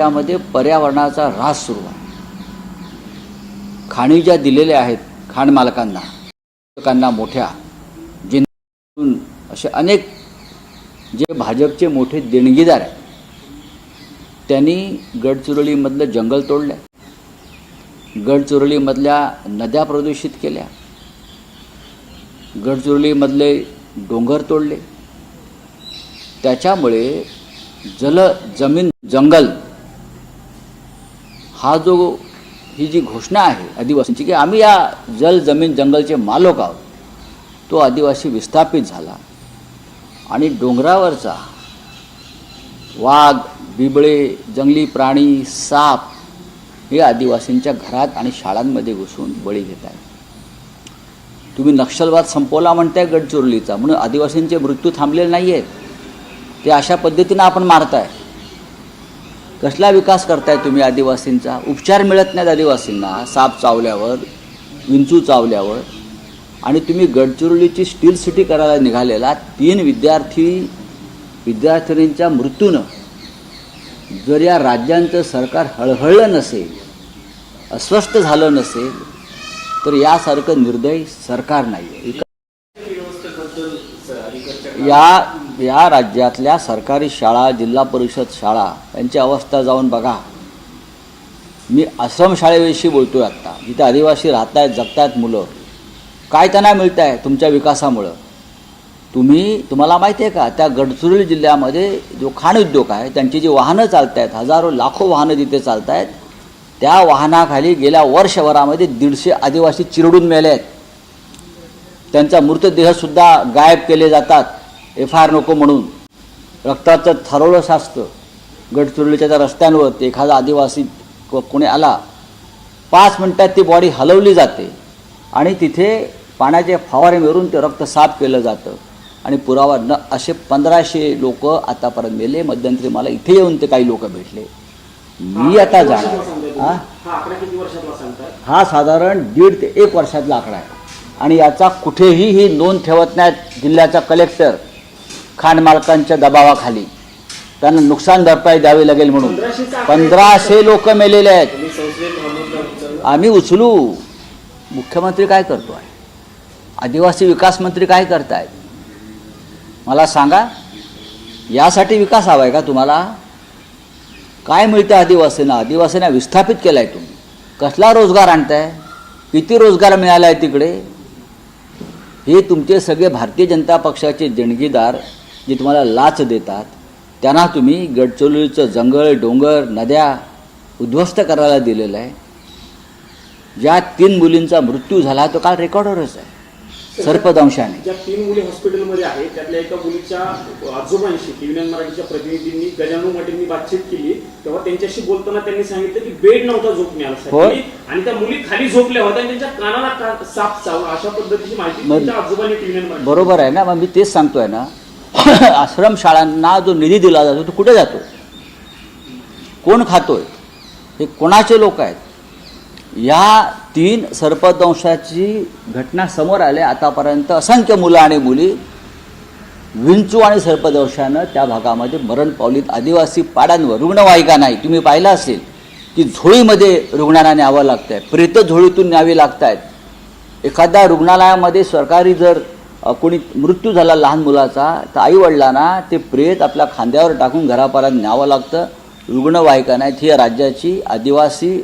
त्यामध्ये पर्यावरणाचा ऱ्हास सुरू आहे। खाणी ज्या दिलेल्या आहेत खाण मालकांना, लोकांना मोठ्या जिन्नून असे अनेक जे भाजपचे मोठे देणगीदार आहेत, त्यांनी गडचिरोलीमधलं जंगल तोडलं, गडचिरोलीमधल्या नद्या प्रदूषित केल्या, गडचिरोलीमधले डोंगर तोडले। त्याच्यामुळे जमीन जंगल हा जो ही जी घोषणा आहे आदिवासींची की आम्ही या जमीन जंगलचे मालक आहोत, तो आदिवासी विस्थापित झाला आणि डोंगरावरचा वाघ, बिबळे, जंगली प्राणी, साप हे आदिवासींच्या घरात आणि शाळांमध्ये घुसून बळी घेत आहेत। तुम्ही नक्षलवाद संपवला म्हणताय गडचिरोलीचा, म्हणून आदिवासींचे मृत्यू थांबलेले नाही आहेत, ते अशा पद्धतीनं आपण मारताय। कसला विकास करताय तुम्ही आदिवासींचा? उपचार मिळत नाहीत आदिवासींना साप चावल्यावर, विंचू चावल्यावर। आणि तुम्ही गडचिरोलीची स्टील सिटी करायला निघालेला 3 विद्यार्थिनींच्या मृत्यूनं जर या राज्यांचं सरकार हळहळलं नसेल, अस्वस्थ झालं नसेल, तर यासारखं निर्दयी सरकार नाही आहे। या राज्यातल्या सरकारी शाळा, जिल्हा परिषद शाळा यांची अवस्था जाऊन बघा। मी आश्रमशाळेविषयी बोलतोय आत्ता, जिथे आदिवासी राहत आहेत, जगतात मुलं, काय त्यांना मिळतं आहे तुमच्या विकासामुळं? तुम्हाला माहिती आहे का, त्या गडचिरोली जिल्ह्यामध्ये जो खाण उद्योग आहे, त्यांची जी वाहनं चालत आहेत, हजारो लाखो वाहनं जिथे चालत आहेत, त्या वाहनाखाली गेल्या वर्षभरामध्ये 150 आदिवासी चिरडून मेले आहेत। त्यांचा मृतदेहसुद्धा गायब केले जातात FIR नको म्हणून। रक्ताचं थरोळं साचतं गडचिरोलीच्या त्या रस्त्यांवर। एखादा आदिवासी कोणी आला, 5 मिनिटात ती बॉडी हलवली जाते आणि तिथे पाण्याचे फवारे मारून ते रक्त साफ केलं जातं आणि पुरावा न असे 1500 लोक आतापर्यंत मेले। मध्यंतरी मला इथे येऊन ते काही लोक भेटले। मी आता जाणार हा साधारण 1.5 ते 1 वर्षातला आकडा आहे आणि याचा कुठेही ही नोंद ठेवत नाहीत जिल्ह्याचा कलेक्टर। खाण मालकांच्या दबावाखाली त्यांना नुकसान भरपाई द्यावी लागेल म्हणून 1500 लोक मेलेले आहेत। आम्ही उचलू। मुख्यमंत्री काय करतो आहे? आदिवासी विकास मंत्री काय करतायत? मला सांगा, यासाठी विकास हवा आहे का तुम्हाला? काय मिळतं आदिवासींना? आदिवासींना विस्थापित केलं आहे तुम्ही। कसला रोजगार आणताय? किती रोजगार मिळाला आहे तिकडे? हे तुमचे सगळे भारतीय जनता पक्षाचे देणगीदार जे तुम्हाला लाच देतात, त्यांना तुम्ही गडचिरोलीचं जंगल, डोंगर, नद्या उद्ध्वस्त करायला दिलेलं आहे। ज्या 3 मुलींचा मृत्यू झाला तो काल रेकॉर्डवरच आहे सर्पदंशाने। ज्या 3 मुली हॉस्पिटलमध्ये आहेत, त्यातल्या एका मुलीच्या आजोबांशी टीव्ही मराठीच्या प्रतिनिधींनी, गजानन मटेंनी बातचीत केली, तेव्हा त्यांच्याशी बोलताना त्यांनी सांगितलं की बेड नव्हता झोपण्यासाठी आणि त्या मुली खाली झोपल्या होत्या आणि त्यांच्या कानाला साप चावला, अशा पद्धतीची माहिती त्यांच्या आजोबांनी टीव्ही। बरोबर आहे ना? मग मी तेच सांगतोय ना, आश्रम शाळांना जो निधी दिला जातो तो कुठे जातो? कोण खातोय? हे कोणाचे लोक आहेत? या 3 सर्पदंशाची घटना समोर आल्या आतापर्यंत। असंख्य मुलं आणि मुली विंचू आणि सर्पदंशानं त्या भागामध्ये मरण पावलीत। आदिवासी पाड्यांवर रुग्णवाहिका नाही। तुम्ही पाहिलं असेल की झोळीमध्ये रुग्णांना न्यावं लागतं आहे, प्रेत झोळीतून न्यावी लागत आहेत। एखाद्या रुग्णालयामध्ये सरकारी जर कोणी मृत्यू झाला लहान मुलाचा, तर आईवडिलांना ते प्रेत आपल्या खांद्यावर टाकून घरापर्यंत न्यावं लागतं। रुग्णवाहिका नाहीत। ही राज्याची आदिवासी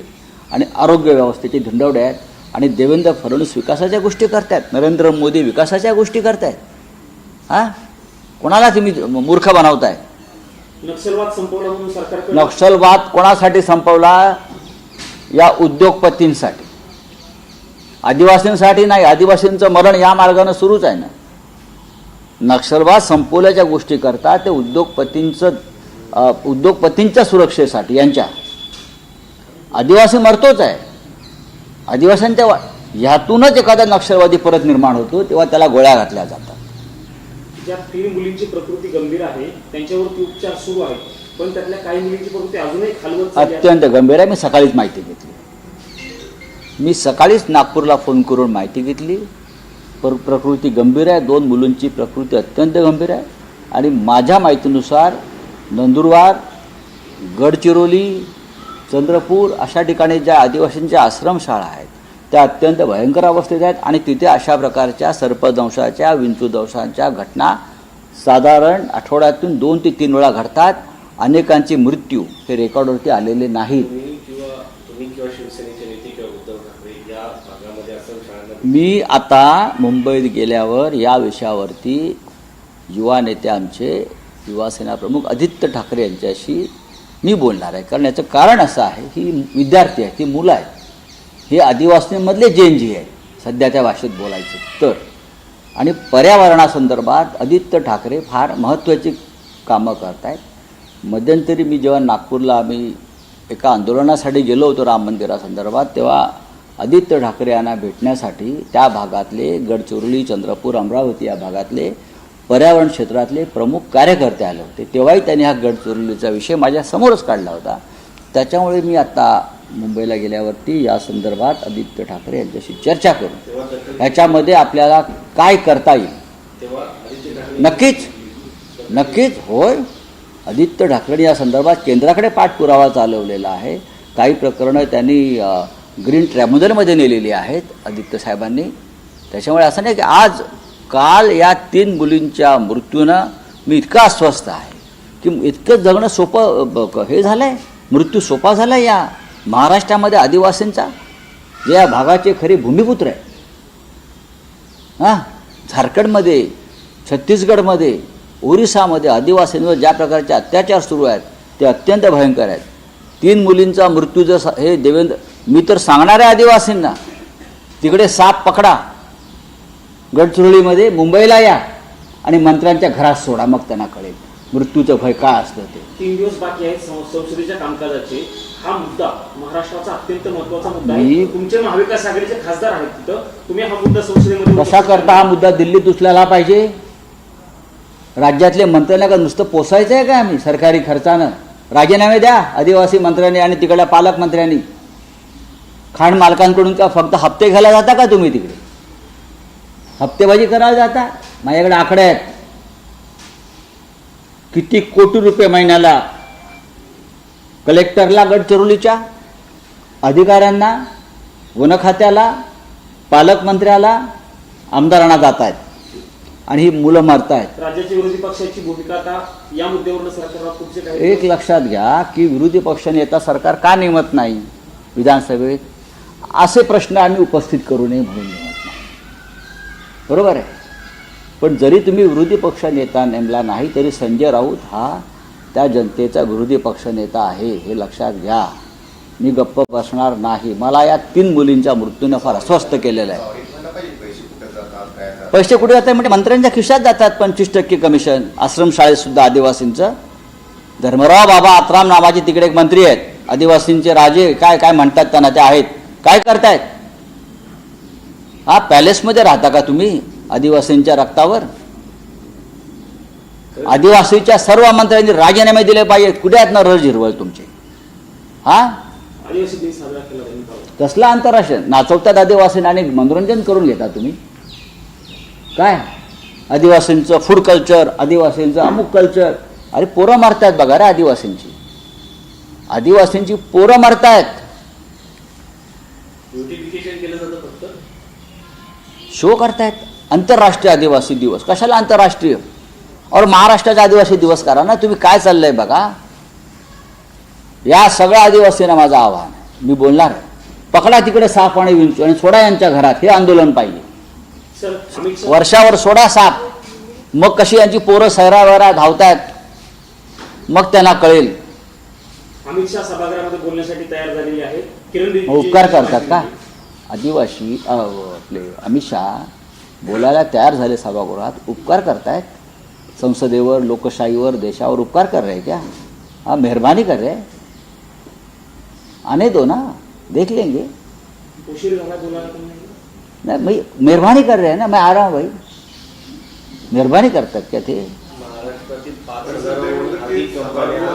आणि आरोग्य व्यवस्थेची धिंडवडे आहेत आणि देवेंद्र फडणवीस विकासाच्या गोष्टी करतात, नरेंद्र मोदी विकासाच्या गोष्टी करतायत। कोणाला तुम्ही मूर्ख बनवताय? नक्षलवाद संपवला म्हणून सरकार। नक्षलवाद कोणासाठी संपवला? या उद्योगपतींसाठी, आदिवासींसाठी नाही। आदिवासींचं मरण या मार्गाने सुरूच आहे ना। नक्षलवाद संपवल्याच्या गोष्टी करतात ते उद्योगपतींच्या सुरक्षेसाठी यांच्या। आदिवासी मरतोच आहे। आदिवासींच्या ह्यातूनच एखादा नक्षलवादी परत निर्माण होतो, तेव्हा त्याला गोळ्या घातल्या जातात। ज्या 3 मुलींची प्रकृती गंभीर आहे त्यांच्यावरती उपचार सुरू आहेत, पण त्यातल्या काही मुलींची प्रकृती अजूनही खालवत अत्यंत गंभीर आहे। मी सकाळीच माहिती घेतली। मी सकाळीच नागपूरला फोन करून माहिती घेतली। प्रकृती गंभीर आहे। 2 मुलींची प्रकृती अत्यंत गंभीर आहे आणि माझ्या माहितीनुसार नंदुरबार, गडचिरोली, चंद्रपूर अशा ठिकाणी ज्या आदिवासींच्या आश्रमशाळा आहेत त्या अत्यंत भयंकर अवस्थेत आहेत आणि तिथे अशा प्रकारच्या सर्पदंशाच्या, विंचूदंशाच्या घटना साधारण आठवड्यातून 2 ते 3 वेळा घडतात. अनेकांचे मृत्यू हे रेकॉर्डवरती आलेले नाहीत. तुम्ही किंवा शिवसेनेचे नेते किंवा उद्धव ठाकरे या भागामध्ये आश्रमशाळांना मी आता मुंबईत गेल्यावर या विषयावरती युवा नेते आमचे युवासेना प्रमुख आदित्य ठाकरे यांच्याशी मी बोलणार आहे. कारण याचं कारण असं आहे, ही विद्यार्थी आहेत, ती मुलं आहेत, हे आदिवासींमधले जेएनजी आहेत सध्या त्या भाषेत बोलायचं तर. आणि पर्यावरणासंदर्भात आदित्य ठाकरे फार महत्त्वाची कामं करत आहेत. मध्यंतरी मी जेव्हा नागपूरला आम्ही एका आंदोलनासाठी गेलो होतो राम मंदिरासंदर्भात, तेव्हा आदित्य ठाकरे यांना भेटण्यासाठी त्या भागातले गडचिरोली, चंद्रपूर, अमरावती या भागातले पर्यावरण क्षेत्रातले प्रमुख कार्यकर्ते आले होते. तेव्हाही त्यांनी हा गडचिरोलीचा विषय माझ्यासमोरच काढला होता. त्याच्यामुळे मी आता मुंबईला गेल्यावरती या संदर्भात आदित्य ठाकरे यांच्याशी चर्चा करू, ह्याच्यामध्ये आपल्याला काय करता येईल. नक्कीच होय, आदित्य ठाकरे या संदर्भात केंद्राकडे पाठपुरावा चालवलेला आहे. काही प्रकरणं त्यांनी ग्रीन ट्रायब्युनलमध्ये नेलेली आहेत आदित्य साहेबांनी. त्याच्यामुळे असं नाही की काल या 3 मुलींच्या मृत्यूनं मी इतका अस्वस्थ आहे की इतकं जगणं सोपं हे झालं आहे, मृत्यू सोपा झाला आहे. या महाराष्ट्रामध्ये आदिवासींचा जे या भागाचे खरे भूमिपुत्र आहे, झारखंडमध्ये, छत्तीसगडमध्ये, ओरिसामध्ये आदिवासींवर ज्या प्रकारचे अत्याचार सुरू आहेत ते अत्यंत भयंकर आहेत. 3 मुलींचा मृत्यू जर हे मी तर सांगणार आहे आदिवासींना, तिकडे साप पकडा, गडचिरोलीमध्ये मुंबईला या आणि मंत्र्यांच्या घरात सोडा, मग त्यांना कळेल मृत्यूचं भय काय असतं ते. 3 दिवस बाकी आहेत संसदेच्या कामकाजाचे. हा मुद्दा महाराष्ट्राचा अत्यंत महत्त्वाचा मुद्दा आहे. तुमचे महाविकास आघाडीचे खासदार आहेत तिथं, तुम्ही हा मुद्दा संसदेमध्ये कसा करता हा मुद्दा दिल्लीत उचलायला पाहिजे. राज्यातले मंत्र्यांना का नुसतं पोसायचं आहे का आम्ही सरकारी खर्चानं. राजीनामे द्या आदिवासी मंत्र्यांनी आणि तिकडल्या पालकमंत्र्यांनी. खाण मालकांकडून का फक्त हप्ते घ्यायला जाता का तुम्ही तिकडे, हप्तेबाजी करायला जाता. माझ्याकडे आकडे आहेत, किती कोटी रुपये महिन्याला कलेक्टरला, गडचिरोलीच्या अधिकाऱ्यांना, वन खात्याला, पालकमंत्र्याला, आमदारांना जात आहेत आणि ही मुलं मरत आहेत. राज्याच्या विरोधी पक्षाची भूमिका आता या मुद्द्यावर सरकारला तुमचे काय. एक लक्षात घ्या की विरोधी पक्ष नेता सरकार का नेमत नाही विधानसभेत, असे प्रश्न आम्ही उपस्थित करू नये म्हणून नेमत नाही. बरोबर आहे. पण जरी तुम्ही विरोधी पक्ष नेता नेमला नाही तरी संजय राऊत हा त्या जनतेचा विरोधी पक्ष नेता आहे, हे लक्षात घ्या. मी गप्प बसणार नाही. मला या 3 मुलींच्या मृत्यूने फार अस्वस्थ केलेलं आहे. पैसे कुठे जातात म्हणजे मंत्र्यांच्या खिशात जातात. 25% कमिशन आश्रमशाळेत सुद्धा आदिवासींचं. धर्मराव बाबा आत्राम नावाचे तिकडे एक मंत्री आहेत, आदिवासींचे राजे काय काय म्हणतात त्यांना, ते आहेत. काय करतायत. पॅलेसमध्ये राहता का तुम्ही आदिवासींच्या रक्तावर. आदिवासीच्या सर्व मंत्र्यांनी राजीनामे दिले पाहिजे. कुठे आहेत ना रज हिरवळ तुमचे. आदिवासी दिन साजरा केला त्यांनी. कसला आंतरराष्ट्रीय नाचवतात आदिवासींना आणि मनोरंजन करून घेता तुम्ही. काय आदिवासींचं फूड कल्चर, आदिवासींचं अमुक कल्चर. अरे पोरं मरतायत बघा रे आदिवासींची पोरं मरतायत. ब्युटिफिकेशन केलं जातं फक्त. शो करतायत. आंतरराष्ट्रीय आदिवासी दिवस कशाला आंतरराष्ट्रीय. और महाराष्ट्राचा आदिवासी दिवस करा ना तुम्ही. काय चाललंय बघा. या सगळ्या आदिवासींना माझं आव्हान आहे, मी बोलणार आहे. पकडा तिकडे साप आणि विंचू आणि सोडा यांच्या घरात. हे आंदोलन पाहिजे. वर्षावर सोडा साप, मग कशी यांची पोरं सैरावैरा धावतायत, मग त्यांना कळेल. अमित शहा सभागृहामध्ये बोलण्यासाठी तयार झालेली आहे. किरण उपकार करतात का आदिवासी. आपले अमित शहा बोलायला तयार झाले सभागृहात. उपकार करतायत संसदेवर, लोकशाहीवर, देशावर उपकार कर रहे क्या. मेहरबानी कर रहे. आने दो ना, देख लेंगे. उशीर झाला बोलायला नहीं भाई मेहरबानी कर रहे हैं ना, मैं आ रहा हूँ भाई. मेहरबानी करतात क्या ते. महाराष्ट्रातील 5,000 अधिक कंपन्या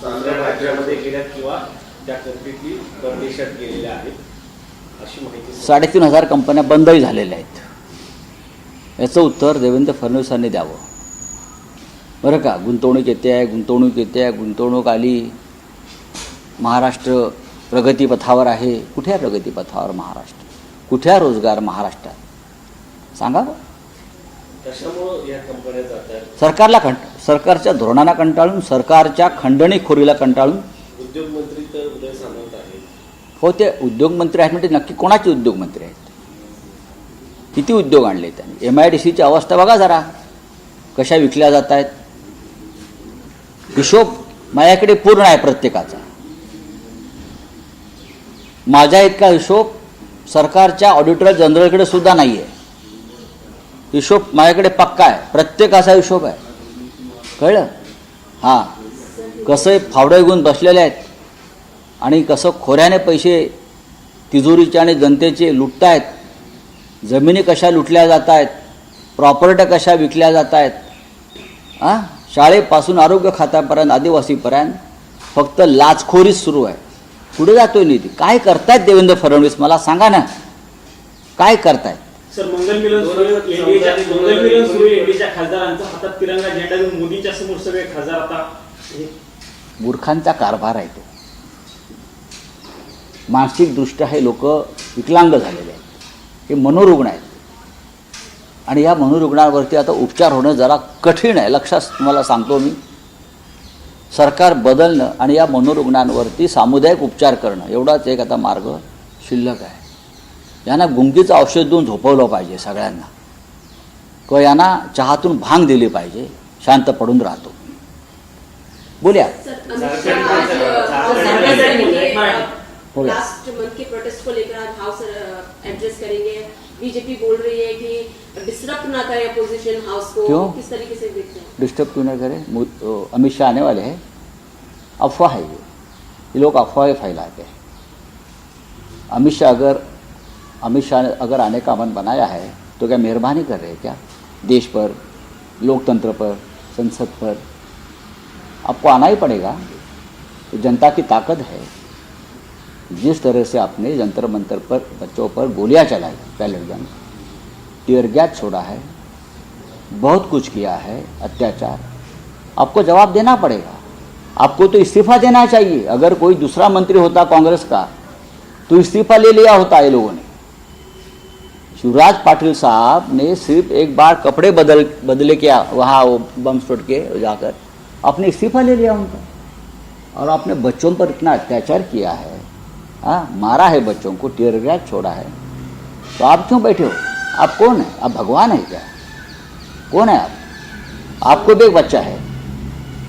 दुसऱ्या राज्यामध्ये गेल्या किंवा त्या कंपनीतली परदेशात गेलेल्या आहेत अशी माहिती. 3,500 कंपन्या बंदही झालेल्या आहेत. याचं उत्तर देवेंद्र फडणवीसांनी द्यावं बरं का. गुंतवणूक येते आहे, गुंतवणूक आली. महाराष्ट्र प्रगतीपथावर आहे. कुठे आहे प्रगतीपथावर महाराष्ट्र? कुठे आहे रोजगार महाराष्ट्रात? सांगा बरं. कशामुळे या कंपन्या जातात? सरकारच्या धोरणाला कंटाळून, सरकारच्या खंडणीखोरीला कंटाळून. उद्योग मंत्री तर उदय सामंत आहेत. हो, ते उद्योगमंत्री आहेत म्हणजे नक्की कोणाचे उद्योगमंत्री आहेत? किती उद्योग आणले त्यांनी? MIDCची अवस्था बघा जरा, कशा विकल्या जात आहेत. हिशोब माझ्याकडे पूर्ण आहे प्रत्येकाचा. माझ्या इतका हिशोब सरकारच्या ऑडिटर जनरलकडे सुद्धा नाही आहे. हिशोब माझ्याकडे पक्का आहे, प्रत्येकाचा हिशोब आहे. कळलं? हां, कसं फावडे घेऊन बसलेले आहेत आणि कसं खोऱ्याने पैसे तिजोरीचे आणि जनतेचे लुटतायत. जमिनी कशा लुटल्या जात आहेत, प्रॉपर्ट्या कशा विकल्या जात आहेत. हां, शाळेपासून आरोग्य खात्यापर्यंत आदिवासीपर्यंत फक्त लाचखोरीच सुरू आहे. कुठे जातोय निधी? काय करतायत देवेंद्र फडणवीस? मला सांगा ना, काय करतायत? सर, मंगलमिलन सुरू एनडीएच्या खासदारांचा हातात तिरंगा झेंडा घेऊन मोदींच्या समोर सगळे खासदार आता. मूर्खांचा कारभार आहे तो. मानसिकदृष्ट्या हे लोक विकलांग झालेले आहेत. हे मनोरुग्ण आहेत आणि या मनोरुग्णांवरती आता उपचार होणं जरा कठीण आहे. लक्षात तुम्हाला सांगतो मी, सरकार बदलणं आणि या मनोरुग्णांवरती सामुदायिक उपचार करणं एवढाच एक आता मार्ग शिल्लक आहे. यांना गुंगीचं औषध देऊन झोपवलं पाहिजे सगळ्यांना, किंवा यांना चहातून भांग दिली पाहिजे, शांत पडून राहतो. बोल्या. लास्ट मंथ के प्रोटेस्ट को लेकर आज हाउस एड्रेस करेंगे. बीजेपी बोल रही है कि डिस्टर्ब ना करे अपोजिशन हाउस को. क्यों? किस तरीके से देखते हैं? डिस्टर्ब क्यों नहीं करें? अमित शाह आने वाले हैं. अफवाह है ये लोग अफवाहें फैलाते हैं. अमित शाह ने अगर आने का मन बनाया है तो क्या मेहरबानी कर रहे हैं क्या देश पर, लोकतंत्र पर, संसद पर? आपको आना ही पड़ेगा. तो जनता की ताकत है. जिस तरह से आपने जंतर मंतर पर बच्चों पर गोलियां चलाई, पैलेट गन, टीयर गैस छोड़ा है, बहुत कुछ किया है, अत्याचार, आपको जवाब देना पड़ेगा. आपको तो इस्तीफा देना चाहिए. अगर कोई दूसरा मंत्री होता कांग्रेस का तो इस्तीफा ले लिया होता ये लोगों ने. शिवराज पाटिल साहब ने सिर्फ एक बार कपड़े बदले क्या वहाँ वो बम स्फोट के जाकर, आपने इस्तीफा ले लिया उनका. और आपने बच्चों पर इतना अत्याचार किया है, हाँ, मारा है बच्चों को, टीयर गैस छोड़ा है. तो आप क्यों बैठे हो? आप कौन है? आप भगवान है क्या? कौन है आप? आपको भी एक बच्चा है.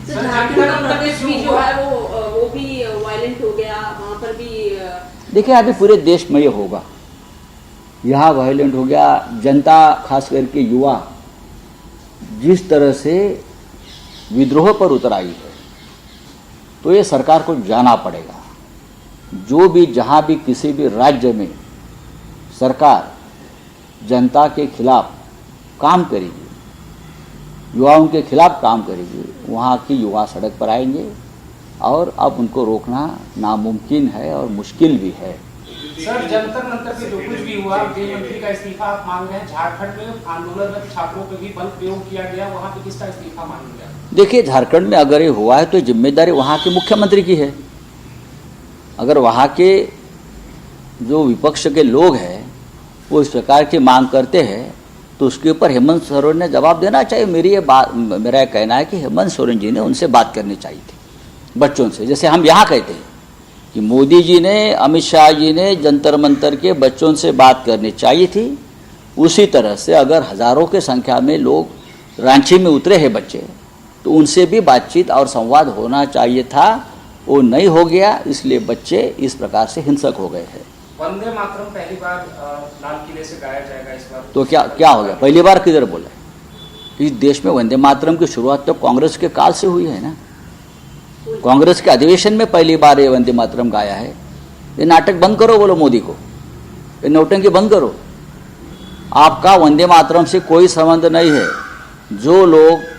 झारखंड का प्रदेश भी जो है वो भी वायलेंट हो गया. वहाँ पर भी देखिए, अभी पूरे देश में ये होगा. यहाँ वायलेंट हो गया. जनता, खास करके युवा, जिस तरह से विद्रोह पर उतर आई है, तो ये सरकार को जाना पड़ेगा. जो भी जहाँ भी किसी भी राज्य में सरकार जनता के खिलाफ काम करेगी, युवाओं के खिलाफ काम करेगी, वहाँ की युवा सड़क पर आएंगे और अब उनको रोकना नामुमकिन है और मुश्किल भी है. सर, जंतर मंतर पे जो कुछ भी हुआ, गृह मंत्री का इस्तीफा आप मांग रहे हैं. झारखंड में आंदोलनरत छात्रों पे भी बल प्रयोग किया गया, वहाँ पे किसका इस्तीफा मांगेंगे? देखिए, झारखंड में अगर ये हुआ है तो जिम्मेदारी वहाँ के मुख्यमंत्री की है. अगर वहाँ के जो विपक्ष के लोग हैं वो इस प्रकार की मांग करते हैं तो उसके ऊपर हेमंत सोरेन ने जवाब देना चाहिए. मेरा कहना है कि हेमंत सोरेन जी ने उनसे बात करनी चाहिए थी, बच्चों से. जैसे हम यहाँ कहते हैं कि मोदी जी ने, अमित शाह जी ने जंतर मंतर के बच्चों से बात करनी चाहिए थी. उसी तरह से अगर हज़ारों के संख्या में लोग रांची में उतरे हैं बच्चे, तो उनसे भी बातचीत और संवाद होना चाहिए था. वो नहीं हो गया, इसलिए बच्चे इस प्रकार से हिंसक हो गए हैं. वंदे मातरम पहली बार लाल किले से गाया जाएगा इस बार. तो क्या हो गया? पहली बार किधर बोला? इस देश में वंदे मातरम की शुरुआत तो कांग्रेस के काल से हुई है ना. कांग्रेस के अधिवेशन में पहली बार ये वंदे मातरम गाया है. ये नाटक बंद करो, बोलो मोदी को, ये नौटंकी बंद करो. आपका वंदे मातरम से कोई संबंध नहीं है. जो लोग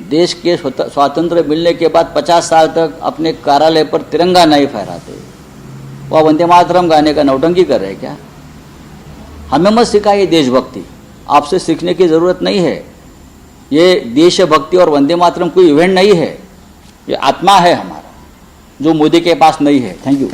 देश के स्वातंत्र्य मिलने के बाद 50 साल तक अपने कार्यालय पर तिरंगा नहीं फहराते, वह वंदे मातरम गाने का नौटंकी कर रहे हैं क्या? हमें मत सिखाइए देशभक्ति, आपसे सीखने की ज़रूरत नहीं है. ये देशभक्ति और वंदे मातरम कोई इवेंट नहीं है, ये आत्मा है हमारा. जो मोदी के पास नहीं है। Thank you.